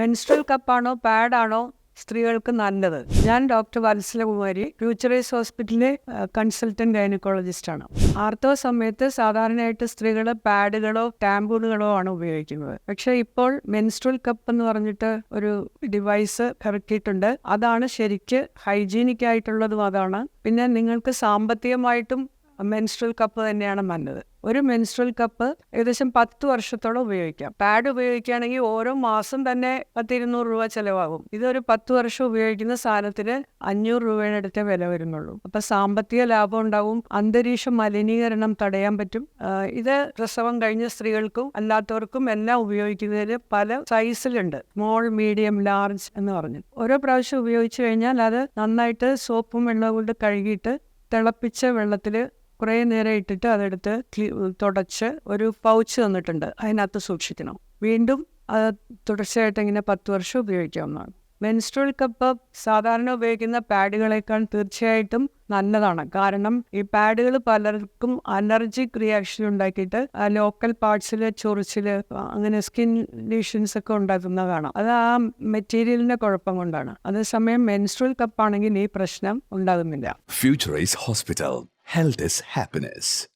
Menstrual കപ്പാണോ പാഡാണോ സ്ത്രീകൾക്ക് നല്ലത്? ഞാൻ ഡോക്ടർ വത്സലകുമാരി, ഫ്യൂച്ചറൈസ് ഹോസ്പിറ്റലിലെ കൺസൾട്ടന്റ് ഗൈനക്കോളജിസ്റ്റാണ്. ആർത്തവ സമയത്ത് സാധാരണയായിട്ട് സ്ത്രീകൾ പാഡുകളോ ടാമ്പൂണുകളോ ആണ് ഉപയോഗിക്കുന്നത്. പക്ഷേ ഇപ്പോൾ മെൻസ്ട്രൽ കപ്പ് എന്ന് പറഞ്ഞിട്ട് ഒരു ഡിവൈസ് ഇറക്കിയിട്ടുണ്ട്. അതാണ് ശരിക്ക് ഹൈജീനിക് ആയിട്ടുള്ളതും അതാണ്. പിന്നെ നിങ്ങൾക്ക് സാമ്പത്തികമായിട്ടും മെൻസ്ട്രൽ കപ്പ് തന്നെയാണ് നല്ലത്. ഒരു മെൻസ്ട്രൽ കപ്പ് ഏകദേശം 10 വർഷത്തോളം ഉപയോഗിക്കാം. പാഡ് ഉപയോഗിക്കുകയാണെങ്കിൽ ഓരോ മാസം തന്നെ 100-200 രൂപ ചിലവാകും. ഇതൊരു 10 വർഷം ഉപയോഗിക്കുന്ന സാധനത്തിന് 500 രൂപയുടെ അടുത്തേ വില വരുന്നുള്ളൂ. അപ്പൊ സാമ്പത്തിക ലാഭം ഉണ്ടാവും, അന്തരീക്ഷ മലിനീകരണം തടയാൻ പറ്റും. ഇത് പ്രസവം കഴിഞ്ഞ സ്ത്രീകൾക്കും അല്ലാത്തവർക്കും എല്ലാം ഉപയോഗിക്കുന്നതിന് പല സൈസിലുണ്ട്. സ്മോൾ, മീഡിയം, ലാർജ് എന്ന് പറഞ്ഞു. ഓരോ പ്രാവശ്യം ഉപയോഗിച്ചു കഴിഞ്ഞാൽ അത് നന്നായിട്ട് സോപ്പും വെള്ളവും കൊണ്ട് കഴുകിയിട്ട് തിളപ്പിച്ച വെള്ളത്തിൽ കുറേ നേരം ഇട്ടിട്ട് അതെടുത്ത് തുടച്ച് ഒരു പൗച്ച് തന്നിട്ടുണ്ട്, അതിനകത്ത് സൂക്ഷിക്കണം. വീണ്ടും അത് തുടർച്ചയായിട്ട് ഇങ്ങനെ 10 വർഷം ഉപയോഗിക്കാവുന്നതാണ്. മെൻസ്ട്രൽ കപ്പ് സാധാരണ ഉപയോഗിക്കുന്ന പാഡുകളേക്കാൾ തീർച്ചയായിട്ടും നല്ലതാണ്. കാരണം ഈ പാഡുകൾ പലർക്കും അലർജിക് റിയാക്ഷൻ ഉണ്ടാക്കിയിട്ട് ലോക്കൽ പാർട്സിൽ ചൊറിച്ചിൽ, അങ്ങനെ സ്കിൻ ലീഷൻസ് ഒക്കെ ഉണ്ടാക്കുന്ന കാണാം. അത് ആ മെറ്റീരിയലിന്റെ കുഴപ്പം കൊണ്ടാണ്. അതേസമയം മെൻസ്ട്രൽ കപ്പാണെങ്കിൽ ഈ പ്രശ്നം ഉണ്ടാകുന്നില്ല. Future is Hospital. Health is happiness.